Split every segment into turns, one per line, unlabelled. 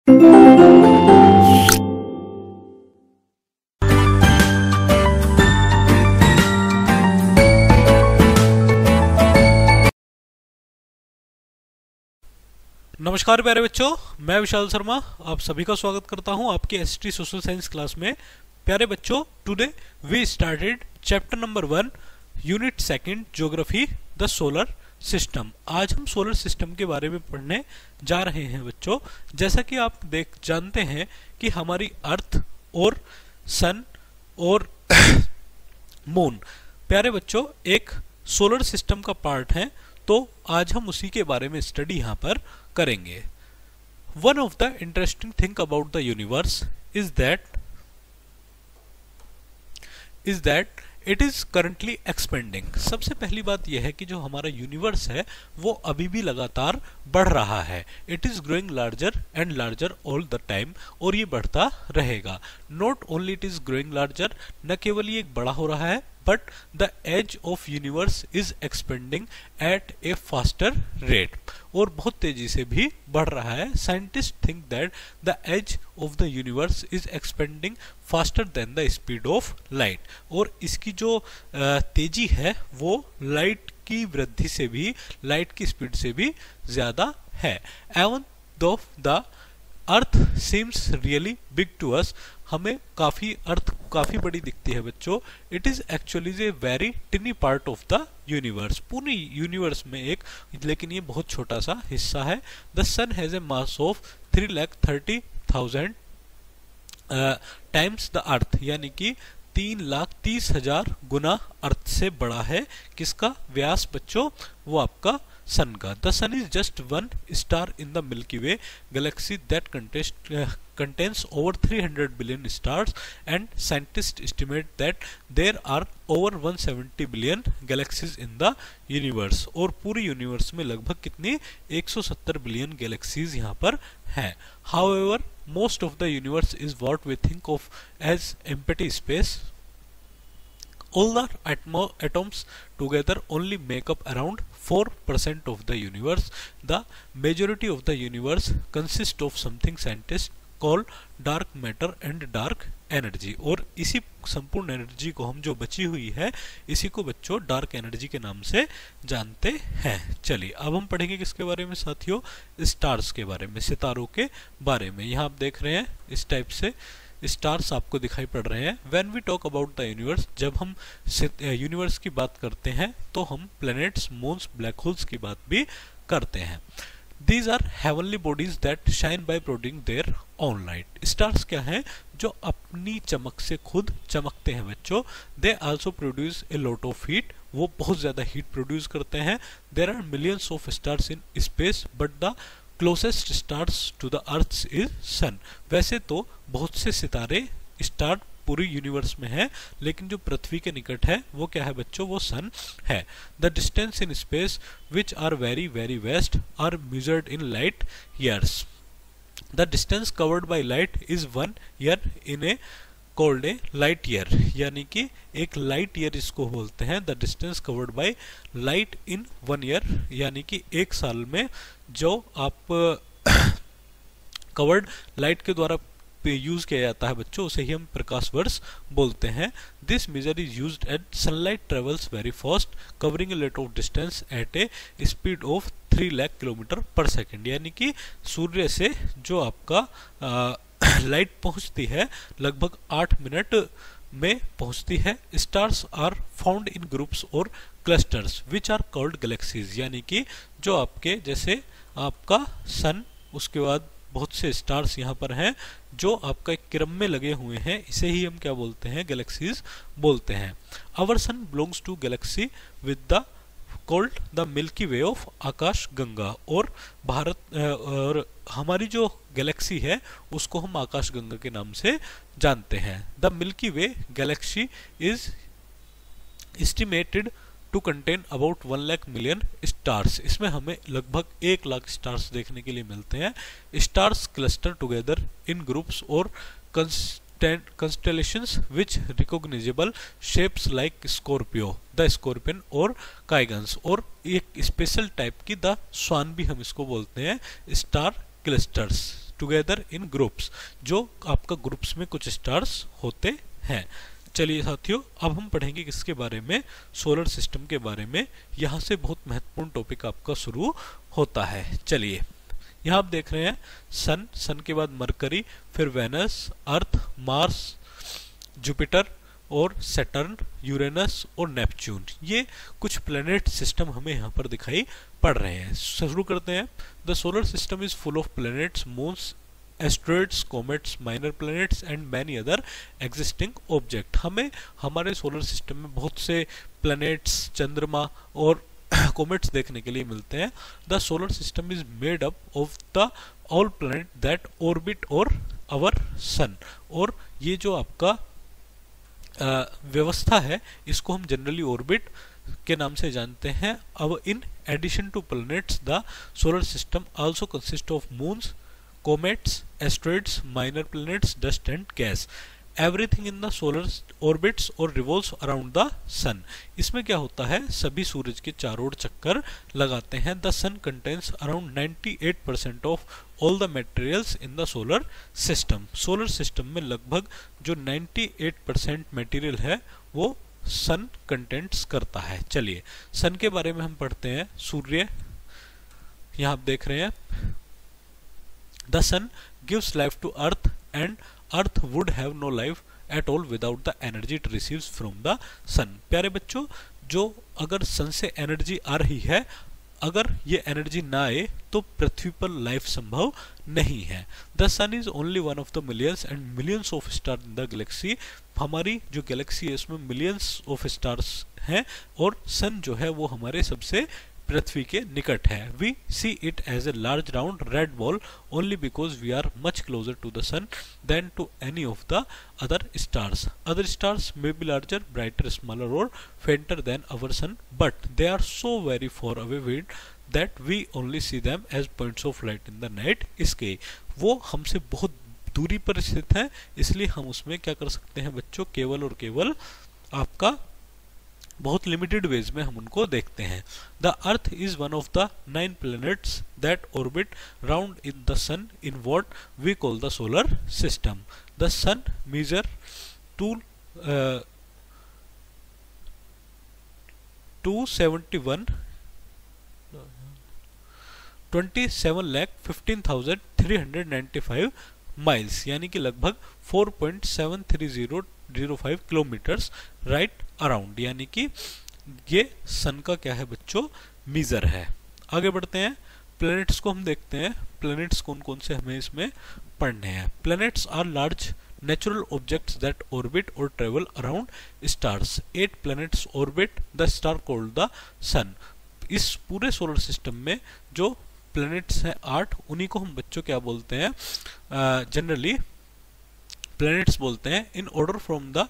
नमस्कार प्यारे बच्चों, मैं विशाल शर्मा आप सभी का स्वागत करता हूं आपकी एसटी सोशल साइंस क्लास में। प्यारे बच्चों, today we started chapter number 1 unit second geography the solar system. आज हम सोलर सिस्टम के बारे में पढ़ने जा रहे हैं बच्चों। जैसा कि आप जानते हैं कि हमारी अर्थ और सन और मून प्यारे बच्चों एक सोलर सिस्टम का पार्ट है, तो आज हम उसी के बारे में स्टडी यहाँ पर करेंगे। One of the interesting thing about the universe is that it is currently expanding. सबसे पहली बात यह है कि जो हमारा यूनिवर्स है वो अभी भी लगातार बढ़ रहा है। It is growing larger and larger all the time, और ये बढ़ता रहेगा। Not only it is growing larger, न केवल ये बड़ा हो रहा है, but the edge of universe is expanding at a faster rate, और बहुत तेजी से भी बढ़ रहा है। Scientists think that the edge of the universe is expanding faster than the speed of light, और इसकी जो तेजी है वो लाइट की वृद्धि से भी, लाइट की स्पीड से भी ज्यादा है। Even though the earth seems really big to us, हमें अर्थ काफी बड़ी दिखती है बच्चों। It is actually a very tiny part of the universe. पूरी यूनिवर्स में लेकिन ये बहुत छोटा सा हिस्सा है। The sun has a mass of 3,30,000 times the earth, यानी कि 3,30,000 गुना अर्थ से बड़ा है। किसका व्यास बच्चों? वो आपका सन का। The sun is just one star in the milky Way galaxy that contains over 300 billion stars, and scientists estimate that there are over 170 billion galaxies in the universe, और पूरी यूनिवर्स में लगभग कितनी 170 बिलियन गैलेक्सीज यहाँ पर हैं। However, most of the universe is what we think of as empty space. All the atoms together only make up around 4% of the universe. The majority of the universe consists of something scientists call dark matter and dark energy, और इसी संपूर्ण energy को हम जो बची हुई है इसी को बच्चों डार्क एनर्जी के नाम से जानते हैं। चलिए अब हम पढ़ेंगे किसके बारे में साथियों? स्टार्स के बारे में, सितारों के बारे में। यहाँ आप देख रहे हैं इस टाइप से स्टार्स आपको दिखाई पड़ रहे हैं। When we talk about the universe, जब हम यूनिवर्स की बात करते हैं तो हम प्लैनेट्स, मून्स, ब्लैक होल्स की बात भी करते हैं। These are heavenly bodies that shine by producing their own light. Stars क्या हैं? जो अपनी चमक से खुद चमकते हैं बच्चों। They also produce a lot of heat. वो बहुत ज्यादा हीट प्रोड्यूस करते हैं। There are millions of stars in space, but the closest stars to the Earth is sun. वैसे तो बहुत से सितारे स्टार पूरी यूनिवर्स में है, लेकिन जो पृथ्वी के निकट है वो क्या है बच्चों? वो सन है। The distance in space which are very very vast are measured in light years. The distance covered by light is 1 year in a called a light year, यानी कि एक लाइट ईयर इसको बोलते हैं। The distance covered by light in 1 year, यानी कि एक साल में जो आप कवर्ड लाइट के द्वारा यूज किया जाता है बच्चों, उसे ही हम प्रकाश वर्ष बोलते हैं। This measure is used at sunlight travels very fast covering a lot of distance at a speed of 3 lakh kilometre per second, यानी कि सूर्य से जो आपका लाइट पहुंचती है लगभग 8 मिनट में पहुंचती है। Stars are found in groups और clusters which are called galaxies, यानी कि जो आपके जैसे आपका सन, उसके बाद बहुत से स्टार्स यहाँ पर हैं जो आपका एक क्रम में लगे हुए हैं, इसे ही हम क्या बोलते हैं? गैलेक्सीज बोलते हैं। Our sun belongs to galaxy with the called the milky way of Akash Ganga, और और हमारी जो गैलेक्सी है उसको हम आकाश गंगा के नाम से जानते हैं। The milky Way galaxy is estimated to contain about 1 lakh million stars. इसमें हमें लगभग 1 लाख स्टार्स देखने के लिए मिलते हैं। Stars cluster together in groups और constellations which recognizable shapes like Scorpio, the Scorpion और काइगन्स, और एक स्पेशल टाइप की द स्वान भी हम इसको बोलते हैं, star clusters. Together in groups, जो आपका ग्रुप्स में कुछ स्टार्स होते हैं। चलिए साथियों, अब हम पढ़ेंगे किसके बारे में, सोलर सिस्टम के बारे में। यहाँ से बहुत महत्वपूर्ण टॉपिक आपका शुरू होता है। चलिए, यहाँ आप देख रहे हैं सन के बाद मरकरी, फिर वेनस, अर्थ, मार्स, जुपिटर और सैटर्न, यूरेनस और नेपच्यून। ये कुछ प्लैनेट सिस्टम हमें यहाँ पर दिखाई पड़ रहे हैं। शुरू करते हैं। The solar system is full of planets, moons, asteroids, comets, minor planets and many other existing object. हमें हमारे सोलर सिस्टम में बहुत से प्लैनेट्स, चंद्रमा और कॉमेट्स देखने के लिए मिलते हैं। The solar system is made up of the all planet that orbit और आवर सन। और ये जो आपका व्यवस्था है, इसको हम जनरली ऑर्बिट के नाम से जानते हैं। अब in addition to planets, the solar system also consist of moons, comets, asteroids, minor planets, dust and gas. Everything in the solar orbits or revolves around the sun. इसमें क्या होता है, सभी सूरज के चारों ओर चक्कर लगाते हैं। The sun contains around 98% of all the materials in the solar system. Solar system में लगभग जो 98% मटेरियल है वो सन कंटेंट्स करता है। चलिए, सन के बारे में हम पढ़ते हैं। सूर्य यहाँ आप देख रहे हैं। The sun gives life to earth and earth would have no life at all without the energy it receives from the sun. प्यारे बच्चों, जो अगर सन से एनर्जी आ रही है, अगर ये एनर्जी ना आए तो पृथ्वी पर लाइफ संभव नहीं है। The sun is only one of the millions and millions of star in the galaxy. हमारी जो गैलेक्सी है उसमें मिलियंस ऑफ स्टार्स हैं और सन जो है वो हमारे सबसे पृथ्वी के निकट है। We see it as a large round red ball only because we are much closer to the sun than to any of the other stars. Other stars may be larger, brighter, smaller और fainter than our sun, but they are so very far away with that we only see them as points of light in the night sky. वो हमसे बहुत दूरी पर स्थित है, इसलिए हम उसमें क्या कर सकते हैं बच्चों, केवल और केवल आपका बहुत लिमिटेड वेज में हम उनको देखते हैं। The earth is one of the 9 planets that orbit round in the sun in what we call the solar system. The sun measure 27,15,395 miles, यानी कि लगभग 4.73005 किलोमीटर्स राइट अराउंड, यानी कि ये सन का क्या है बच्चों, मीजर है। आगे बढ़ते हैं, प्लैनेट्स को हम देखते हैं। प्लैनेट्स कौन कौन से हमें इसमें पढ़ने हैं। Planets are large natural objects that orbit और travel around stars. 8 planets orbit the star called the sun. इस पूरे सोलर सिस्टम में जो प्लैनेट्स हैं 8, उन्हीं को हम बच्चों क्या बोलते हैं, जनरली प्लैनेट्स बोलते हैं। In order from the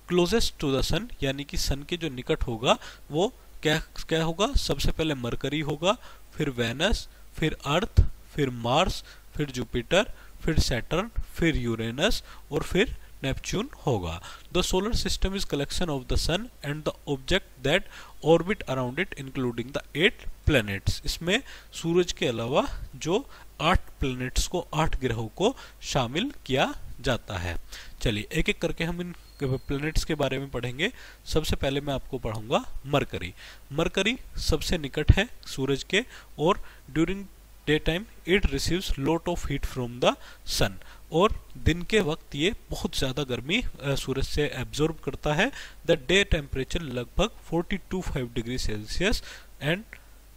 closest to the sun, यानी कि सन के जो निकट होगा वो क्या होगा, सबसे पहले मरकरी होगा, फिर वेनस, फिर अर्थ, फिर मार्स, फिर जुपिटर, फिर सैटर्न, फिर यूरेनस और फिर नेपच्यून होगा। The solar system is collection of the sun and the object that orbit around it including the 8 planets. इसमें सूरज के अलावा जो 8 प्लैनेट्स को, 8 ग्रहों को शामिल किया जाता है। चलिए एक एक करके हम इन प्लैनेट्स के बारे में पढ़ेंगे। सबसे पहले मैं आपको पढ़ाऊंगा मरकरी। मरकरी सबसे निकट है सूरज के और during day time it receives lot of heat from the sun. और दिन के वक्त ये बहुत ज़्यादा गर्मी सूरज से एब्जॉर्ब करता है। द डे टेम्परेचर लगभग 42.5 degree Celsius and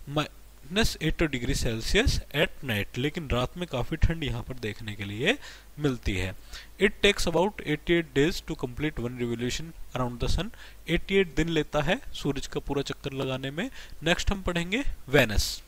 -80 degree Celsius at night, लेकिन रात में काफ़ी ठंड यहाँ पर देखने के लिए मिलती है। It takes about 88 days to complete 1 revolution around the sun. 88 दिन लेता है सूरज का पूरा चक्कर लगाने में। नेक्स्ट हम पढ़ेंगे Venus.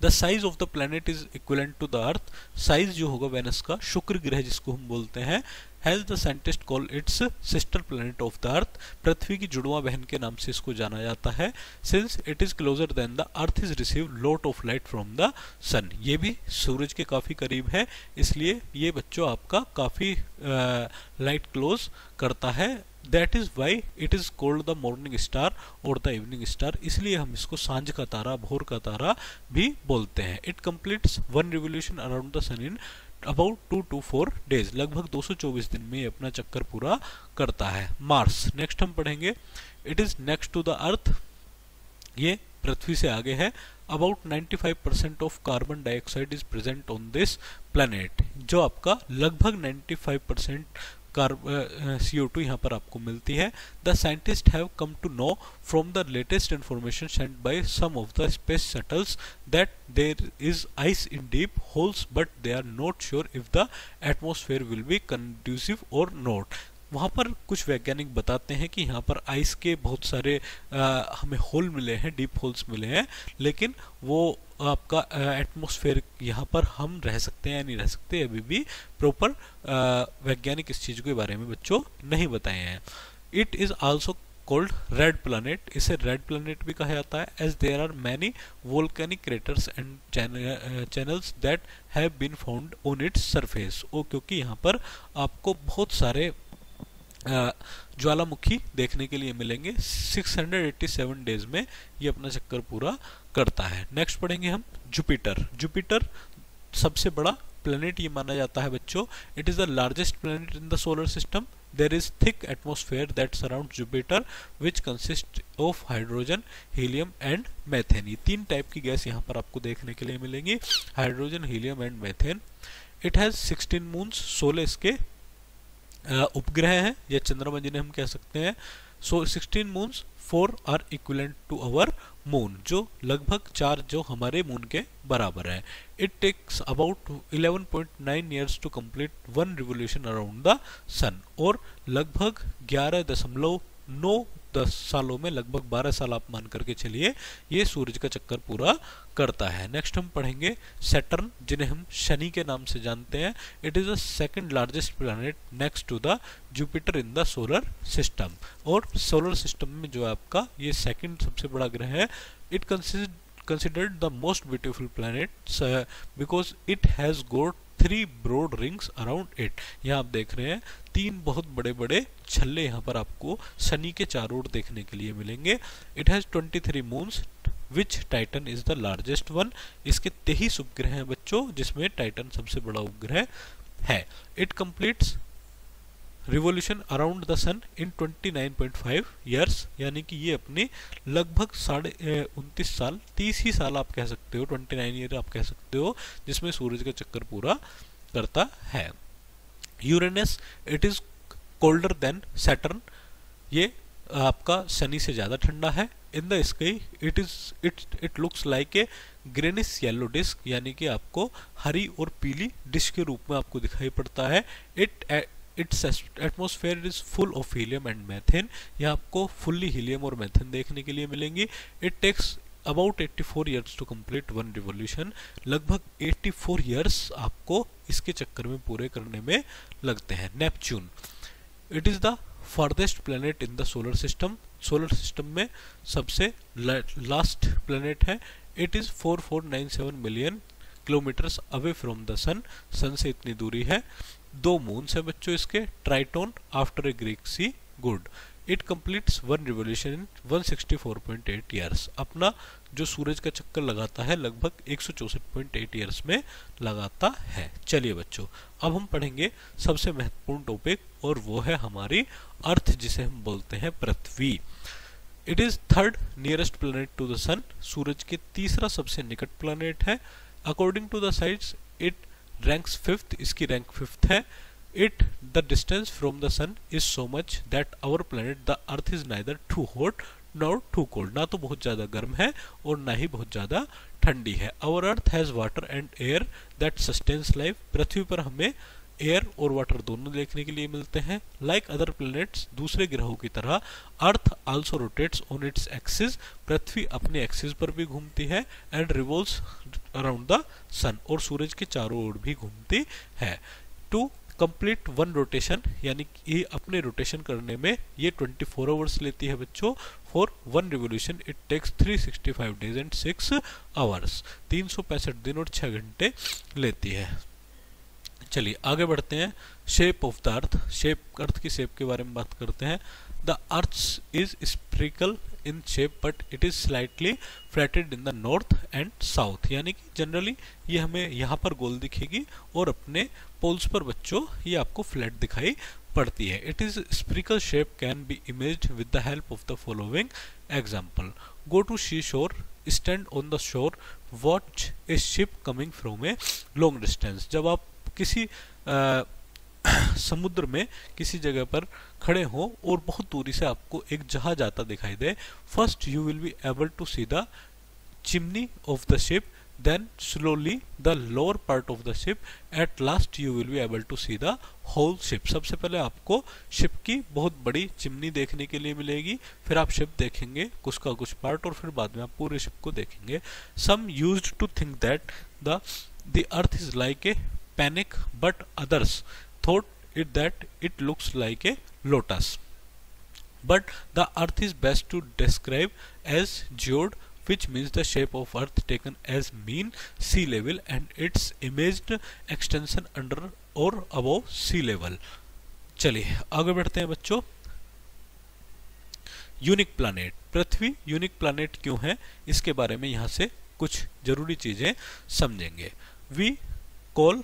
The size of the planet is equivalent to the earth. Size जो होगा वेनस का, शुक्र ग्रह जिसको हम बोलते हैं, has the scientist call its sister planet of the earth. पृथ्वी की जुड़वा बहन के नाम से इसको जाना जाता है। Since it is closer than the earth is receive lot of light from the sun. ये भी सूरज के काफी करीब है, इसलिए ये बच्चों आपका काफी लाइट क्लोज करता है that is why it is called the morning star और द इवनिंग स्टार, इसलिए हम इसको सांझ का तारा, भोर का तारा भी बोलते हैं। It completes one revolution around the sun in about 2 to 4 days, लगभग 224 दिन में ये अपना चक्कर पूरा करता है। मार्स नेक्स्ट हम पढ़ेंगे। It is next to the earth, ये पृथ्वी से आगे है। About 95% of carbon dioxide is present on this planet, जो आपका लगभग 95% CO2 यहाँ पर आपको मिलती है। The scientists have come to know from the latest information sent by some of the space shuttles that there is ice in deep holes but they are not sure if the atmosphere will be conducive or not. वहाँ पर कुछ वैज्ञानिक बताते हैं कि यहाँ पर ice के बहुत सारे हमें होल मिले हैं, डीप होल्स मिले हैं, लेकिन वो आपका एटमॉस्फेयर यहाँ पर हम रह सकते हैं या नहीं रह सकते, अभी भी प्रॉपर वैज्ञानिक इस चीज के बारे में बच्चों नहीं बताए हैं। It is also called red planet, इसे रेड प्लैनेट भी कहा जाता है, as there are many volcanic craters and channels that have been found on its surface. ओ क्योंकि यहाँ पर आपको बहुत सारे ज्वालामुखी देखने के लिए मिलेंगे। 687 डेज में ये अपना चक्कर पूरा करता है। नेक्स्ट पढ़ेंगे हम जुपिटर। जुपिटर सबसे बड़ा प्लेनेट ये माना जाता है बच्चों। It is the largest planet in the solar system. There is thick atmosphere that surround Jupiter which consist of hydrogen, helium and methane. ये 3 टाइप की गैस यहाँ पर आपको देखने के लिए मिलेंगी, hydrogen, helium and methane. It has 16 moons, 16 इसके उपग्रह हैं या चंद्रमा जिन्हें हम कह सकते हैं। So 16 moons, 4 are equivalent to our moon, जो लगभग 4 जो हमारे मून के बराबर है। It takes about 11.9 years to complete one revolution around the sun, और लगभग 11.9 सालों में, लगभग 12 साल आप मान करके चलिए, ये सूरज का चक्कर पूरा करता है। नेक्स्ट हम पढ़ेंगे सैटर्न, जिन्हें हम शनि के नाम से जानते हैं। It is the second largest planet next to the Jupiter in the solar system, और सोलर सिस्टम में जो आपका ये सेकंड सबसे बड़ा ग्रह है। It considered the most beautiful planet because it has got 3 broad rings around it। यहाँ आप देख रहे हैं 3 बहुत बड़े बड़े छल्ले यहाँ पर आपको शनि के चारों ओर देखने के लिए मिलेंगे। It has 23 moons which Titan is the largest one। इसके 23 उपग्रह हैं बच्चों, जिसमें टाइटन सबसे बड़ा उपग्रह है। It completes revolution around the sun in 29.5 years, यानी कि ये अपने लगभग 29 साल, 30 ही साल आप कह सकते हो, 29 ईयर आप कह सकते हो, जिसमें सूरज का चक्कर पूरा करता है। Uranus, it is colder than Saturn, ये आपका शनि से ज्यादा ठंडा है। In the sky it looks like a greenish yellow disc, यानी कि आपको हरी और पीली डिस्क के रूप में आपको दिखाई पड़ता है। It's atmosphere is full of helium and methane, यहाँ आपको फुल्ली हीलियम और मेथेन देखने के लिए मिलेंगी। It takes about 84 years to complete one revolution, लगभग 84 ईयर्स आपको इसके चक्कर में पूरे करने में लगते हैं। Neptune, it is the farthest planet in the solar system, solar system में सबसे लास्ट प्लेनेट है। It is 4497 million kilometres away from the sun, sun से इतनी दूरी है। 2 मून्स है बच्चों इसके, Triton after a Greek sea god. It completes one revolution in 164.8 years, अपना जो सूरज का चक्कर लगाता है लगभग 164.8 ईयर्स में लगाता है। चलिए बच्चों, अब हम पढ़ेंगे सबसे महत्वपूर्ण टॉपिक, और वो है हमारी अर्थ, जिसे हम बोलते हैं पृथ्वी। It is third nearest planet to the sun, सूरज के तीसरा सबसे निकट प्लैनेट है। According to the sites it ranks 5th, इसकी रैंक 5th है। It the distance from the sun is so much that our planet the earth is neither too hot nor too cold, ना तो बहुत ज्यादा गर्म है और ना ही बहुत ज्यादा ठंडी है। Our earth has water and air that sustains life, पृथ्वी पर हमें एयर और वाटर दोनों देखने के लिए मिलते हैं। लाइक अदर प्लैनेट्स, दूसरे ग्रहों की तरह earth also rotates on its axis, पृथ्वी अपने एक्सिस पर भी घूमती है। And revolves around the sun, और सूरज के चारों ओर भी घूमती है। टू कंप्लीट वन रोटेशन, यानी कि अपने रोटेशन करने में ये 24 आवर्स लेती है बच्चों। For one revolution it takes 365 days and 6 hours, 365 दिन और 6 घंटे लेती है। चलिए आगे बढ़ते हैं। Shape of the earth, earth की शेप के बारे में बात करते हैं। The earth is spherical in shape but it is slightly flattened in the north and south, यानी कि जनरली ये हमें यहाँ पर गोल दिखेगी और अपने पोल्स पर बच्चों ये आपको फ्लैट दिखाई पड़ती है। It is spherical shape can be imaged with the help of the following example. Go to sea shore, stand on the shore, watch a ship coming from a long distance. जब आप किसी समुद्र में किसी जगह पर खड़े हो और बहुत दूरी से आपको एक जहाज आता दिखाई दे, first you will be able to see the chimney of the ship, then slowly the lower part of the ship, at last you will be able to see the whole ship। सबसे पहले आपको ship की बहुत बड़ी chimney देखने के लिए मिलेगी, फिर आप शिप देखेंगे कुछ का कुछ पार्ट और फिर बाद में आप पूरे शिप को देखेंगे। Some used to think that the earth is like a panic, but others thought that it looks like a lotus। But the earth is best to describe as geode, which means the shape of earth taken as mean sea level and its imaged extension under or above sea level। चलिए आगे बढ़ते हैं बच्चों। Unique planet, पृथ्वी unique planet क्यों है इसके बारे में यहाँ से कुछ जरूरी चीजें समझेंगे। We call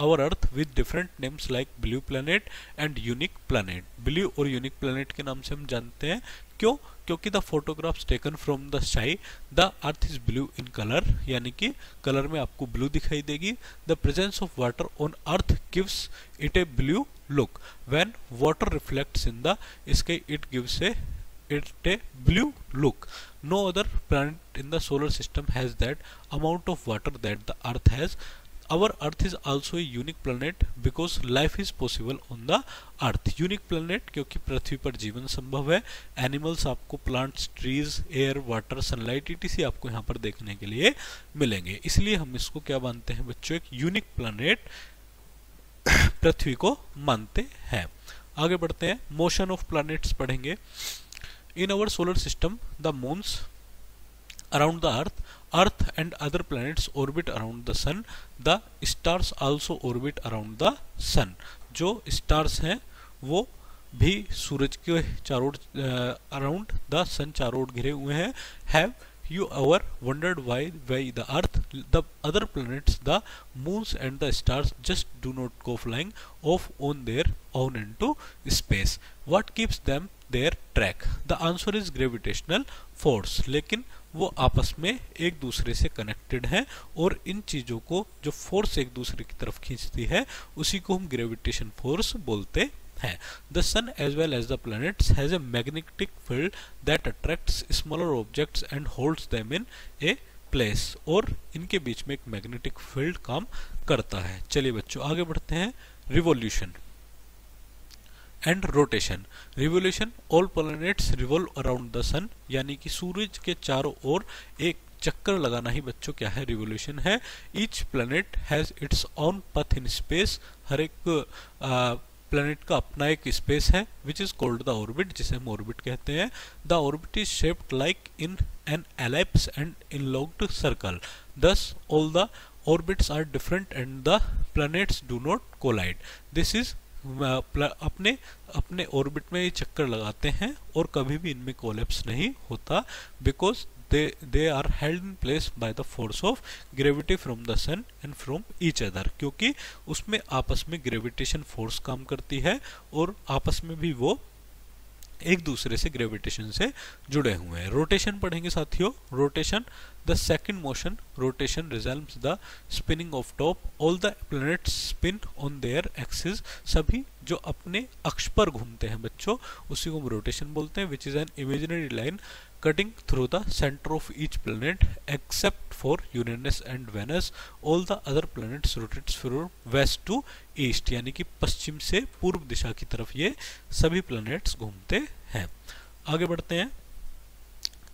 our earth with different names like blue planet and unique planet। Blue और यूनिक प्लैनेट के नाम से हम जानते हैं, क्यों? क्योंकि the photographs taken from the sky the earth is blue in colour, यानी कि कलर में आपको ब्लू दिखाई देगी। The presence of water on earth gives it A blue look, when water reflects in the sky it gives it a blue look। No other planet in the solar system has that amount of water that the earth has। Our earth is also a unique planet because life is possible on the earth। Unique planet क्योंकि पृथ्वी पर जीवन संभव है। Animals आपको plants, trees, air, water, sunlight etc. आपको यहाँ पर देखने के लिए मिलेंगे, इसलिए हम इसको क्या मानते हैं बच्चों, एक यूनिक प्लैनेट पृथ्वी को मानते हैं। आगे बढ़ते हैं, मोशन ऑफ प्लैनेट्स पढ़ेंगे। In our solar system the moons around the earth and other planets orbit around the sun। the stars also orbit around the sun। जो stars हैं वो भी सूरज के चारों अराउंड द सन चारों ओर घिरे हुए हैं। Have you ever wondered why the earth, the other planets, the moons and the stars just do not go flying off on their own into space? What keeps them their track? The answer is gravitational force। लेकिन वो आपस में एक दूसरे से connected हैं और इन चीजों को जो फोर्स एक दूसरे की तरफ खींचती है उसी को हम ग्रेविटेशन फोर्स बोलते हैं। The sun as well as the planets has a magnetic field that attracts smaller objects and holds them in a place। और इनके बीच में एक मैग्नेटिक फील्ड काम करता है। चलिए बच्चों आगे बढ़ते हैं। Revolution and rotation. Revolution, all planets revolve around the sun, यानी कि सूरज के चारों ओर एक चक्कर लगाना ही बच्चों क्या है, रिवॉल्यूशन है। Each planet has its own पथ इन स्पेस। हर एक प्लैनेट का अपना एक स्पेस है, which is called the orbit, जिसे हम ऑर्बिट कहते हैं। The orbit is shaped like in an ellipse and elongated circle. Thus all the orbits are different and the planets do not collide. This is अपने orbit में ये चक्कर लगाते हैं और कभी भी इनमें कोलैप्स नहीं होता, because they are held in place by the force of gravity from the sun and from each other। क्योंकि उसमें आपस में ग्रेविटेशन फोर्स काम करती है और आपस में भी वो एक दूसरे से ग्रेविटेशन से जुड़े हुए हैं। रोटेशन पढ़ेंगे साथियों। Rotation, the second motion rotation resolves the spinning of top. All the planets spin on their axis. सभी जो अपने अक्ष पर घूमते हैं बच्चों उसी को हम रोटेशन बोलते हैं, which is an imaginary line cutting through the center of each planet except for Uranus and Venus। all the other planets rotate from west to east, यानी कि पश्चिम से पूर्व दिशा की तरफ ये सभी प्लैनेट्स घूमते हैं। आगे बढ़ते हैं।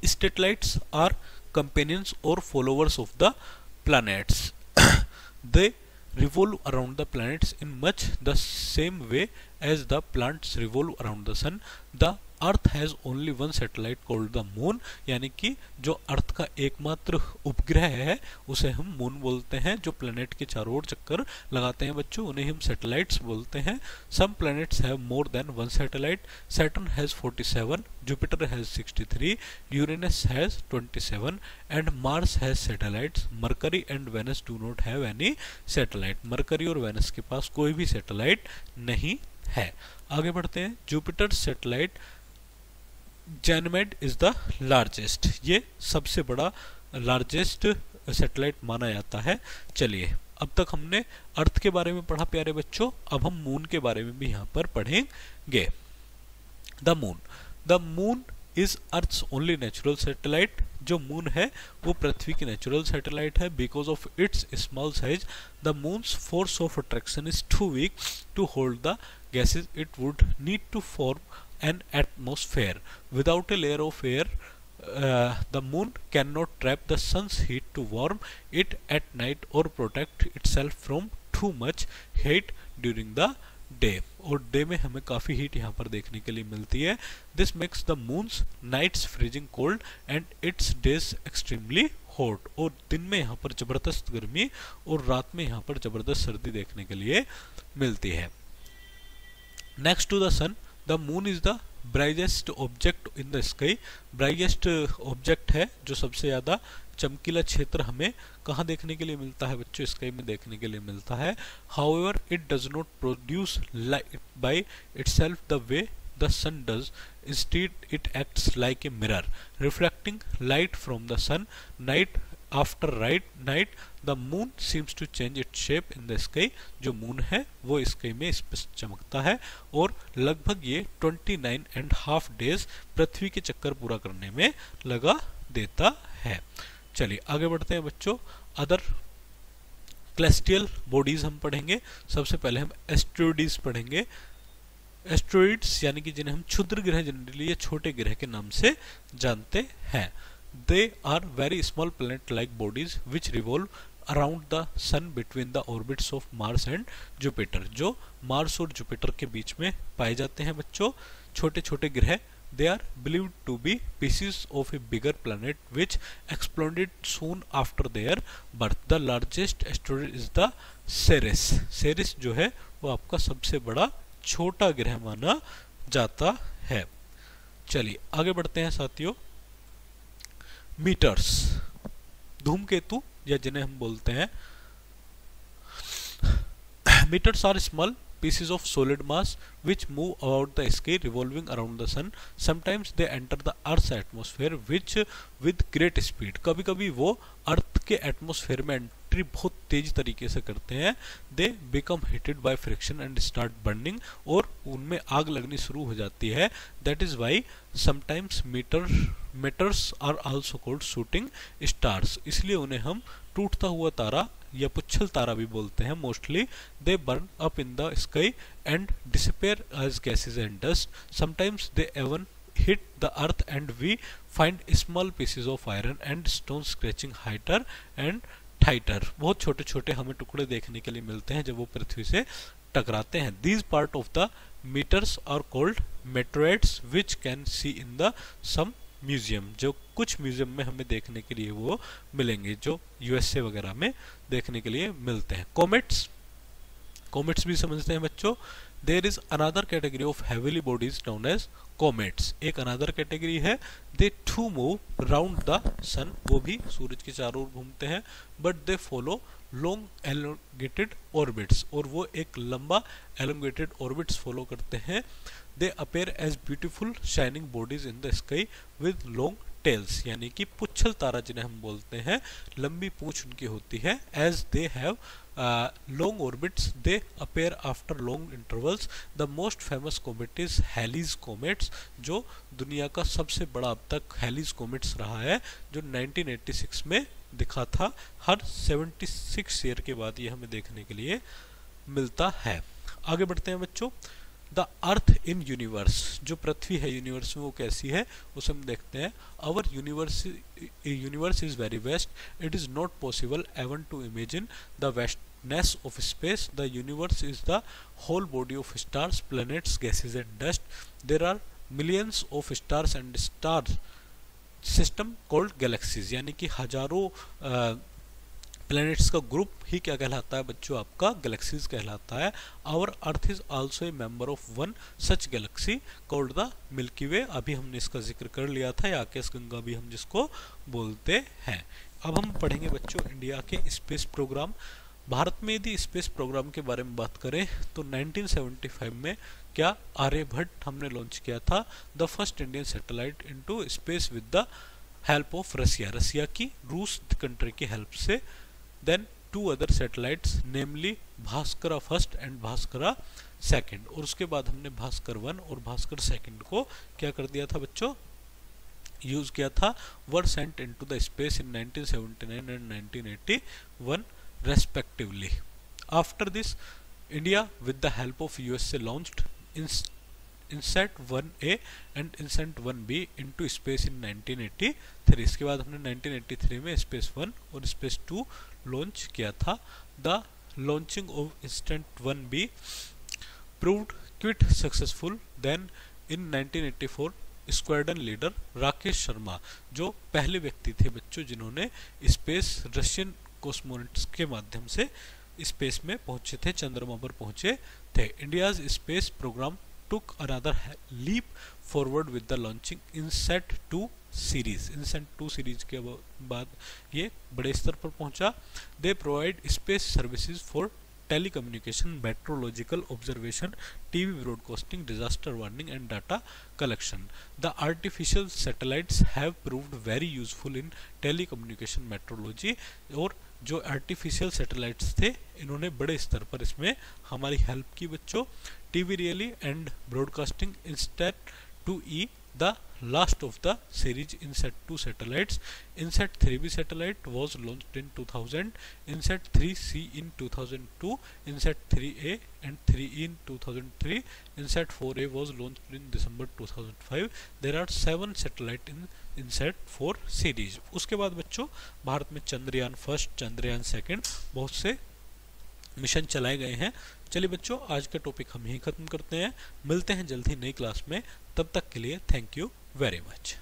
स्टेटलाइट्स आर कंपेनियंस और followers of the planets. They revolve around the planets in much the same way as the planets revolve around the sun। The earth has only one satellite called the moon, यानी कि जो अर्थ का एकमात्र उपग्रह है उसे हम मून बोलते हैं। जो प्लेनेट के चारों ओर चक्कर लगाते हैं बच्चों, उन्हें हम सैटेलाइट्स बोलते हैं। Some planets have more than one satellite. Saturn has 47, Jupiter has 63, Uranus has 27 and Mars has satellites. Mercury and Venus do not have any satellite. Mercury और वेनस के पास कोई भी सैटेलाइट नहीं है। आगे बढ़ते हैं। Jupiter satellite Ganymede is the largest, ये सबसे बड़ा लार्जेस्ट सैटेलाइट माना जाता है। चलिए, अब तक हमने अर्थ के बारे में पढ़ा प्यारे बच्चों, अब हम मून के बारे में भी यहाँ पर पढ़ेंगे। The moon is earth's only natural satellite. जो मून है वो पृथ्वी की नेचुरल सैटेलाइट है। Because of its small size the moon's force of attraction is too weak to hold the gases it would need to form an atmosphere. Without a layer of air the moon cannot trap the sun's heat to warm it at night or protect itself from too much heat during the day। और day में हमें काफी heat यहाँ पर देखने के लिए मिलती है। This makes the moon's nights freezing cold and its days extremely hot। और दिन में यहाँ पर जबरदस्त गर्मी और रात में यहाँ पर जबरदस्त सर्दी देखने के लिए मिलती है। Next to the sun, the moon is the brightest object in the sky. Brightest object है जो सबसे ज्यादा चमकीला क्षेत्र हमें कहाँ देखने के लिए मिलता है बच्चों? स्काई में देखने के लिए मिलता है। However it does not produce light by itself the way the sun does. Instead it acts like a mirror reflecting light from the sun. Night after night the moon seems to change it shape in the sky. जो moon है वो sky में स्पष्ट चमकता है और लगभग ये 29.5 डेज पृथ्वी के चक्कर पूरा करने में लगा देता है। चलिए आगे बढ़ते हैं बच्चों। अदर क्लेस्टियल बॉडीज हम पढ़ेंगे। सबसे पहले हम एस्टेरॉइड्स पढ़ेंगे। एस्टेरॉइड्स यानी कि जिन्हें हम क्षुद्र ग्रह जनरली या छोटे ग्रह के नाम से जानते हैं। They are very small planet-like bodies which revolve around the sun between the orbits of Mars and Jupiter। जो मार्स और जुपिटर के बीच में पाए जाते हैं बच्चों छोटे छोटे ग्रह। They are believed to be pieces of a bigger planet which exploded soon after their birth। The largest asteroid is the Ceres। Ceres जो है वो आपका सबसे बड़ा छोटा ग्रह माना जाता है। चलिए आगे बढ़ते हैं साथियों। मीटर्स, धूमकेतु या जिन्हें हम बोलते हैं meteors are small pieces of solid mass which move about the sky revolving around the sun। Sometimes they enter the earth's atmosphere which with great speed। कभी कभी वो अर्थ के एटमॉस्फेयर में एंट्री बहुत तेज तरीके से करते हैं। They become heated by friction and start burning। और उनमें आग लगनी शुरू हो जाती है। That is why sometimes meteors are also called shooting stars। इसलिए उन्हें हम टूटता हुआ तारा या पुच्छल तारा भी बोलते हैं। Mostly they burn up in the sky and disappear as gases and dust. Sometimes they even hit the earth and we find small pieces of iron and stone scratching higher and tighter. बहुत छोटे छोटे हमें टुकड़े देखने के लिए मिलते हैं जब वो पृथ्वी से टकराते हैं। These part of the meteors are called meteoroids which can see in the some museum. जो कुछ म्यूजियम में हमें देखने के लिए वो मिलेंगे, जो यूएसए वगैरह में देखने के लिए मिलते हैं। कॉमेट्स भी समझते हैं बच्चों। There is another category of heavenly bodies known as comets. एक अनदर कैटेगरी है। They too move round the sun. वो भी सूरज के चारों ओर घूमते हैं। But they follow long elongated orbits. और वो एक लंबा एलोंगेटेड ऑर्बिट्स फॉलो करते हैं। They appear as beautiful shining bodies in the sky with long tails. यानी कि पुच्छल तारा जिन्हें हम बोलते हैं, लंबी पूंछ उनकी होती है। As they have long orbits they appear after long intervals. The most famous comet is Halley's comets. जो दुनिया का सबसे बड़ा अब तक हैलीज कॉमेट्स रहा है, जो 1986 में दिखा था। हर 76 ईयर के बाद ये हमें देखने के लिए मिलता है। आगे बढ़ते हैं बच्चों। The earth in universe. जो पृथ्वी है यूनिवर्स में वो कैसी है उसे हम देखते हैं। Our universe is very vast. It is not possible even to imagine the vastness of space. The universe is the whole body of stars, planets, gases and dust. There are millions of stars and star system called galaxies, यानी कि हजारों planets का group ही क्या कहलाता है बच्चों, आपका galaxies कहलाता है। Our earth is also a member of one such galaxy called the milky way. अभी हमने इसका जिक्र कर लिया था, या आकाश गंगा भी हम जिसको बोलते हैं। अब हम पढ़ेंगे बच्चों इंडिया के स्पेस प्रोग्राम। भारत में यदि स्पेस प्रोग्राम के बारे में बात करें तो 1975 में क्या आर्यभट्ट हमने लॉन्च किया था, the first Indian satellite into space with the help of Russia, Russia की, रूस कंट्री की हेल्प से। Then 2 other satellites namely Bhaskara first and Bhaskara second, और उसके बाद हमने भास्कर 1 और भास्कर सेकंड को क्या कर दिया था बच्चों, यूज किया था। Were sent into the space in 1979 and 1981 respectively. After this, India with the help of USA launched INSAT 1A and INSAT 1B into space in 1983. इसके बाद हमने 1983 में स्पेस 1 और स्पेस 2 लॉन्च किया था। The launching of INSAT 1B proved quite successful. Then in 1984 squadron leader Rakesh Sharma, जो पहले व्यक्ति थे बच्चों जिन्होंने स्पेस रशियन कॉस्मोनॉट्स के माध्यम से स्पेस में पहुंचे थे, चंद्रमा पर पहुंचे थे। India's space programme took another leap forward with the launching INSAT 2 series. INSAT 2 series के बाद ये बड़े स्तर पर पहुंचा। They provide space services for telecommunication, meteorological observation, TV broadcasting, disaster warning and data collection. The artificial satellites have proved very useful in telecommunication meteorology, और जो artificial satellites थे इन्होंने बड़े स्तर पर इसमें हमारी हेल्प की बच्चों। TV really and broadcasting INSAT 2E the last of the series INSAT 2 satellites. INSAT 3B satellite was launched in 2000, INSAT 3C in 2002, INSAT 3A and 3E in 2003, INSAT 4A was launched in December 2005. There are 7 satellites in INSAT 4 series. उसके बाद बच्चों भारत में Chandrayaan first, Chandrayaan second, बहुत से mission चलाए गए हैं। चलिए बच्चों आज का टॉपिक हम यहीं खत्म करते हैं, मिलते हैं जल्द ही नई क्लास में, तब तक के लिए थैंक यू वेरी मच।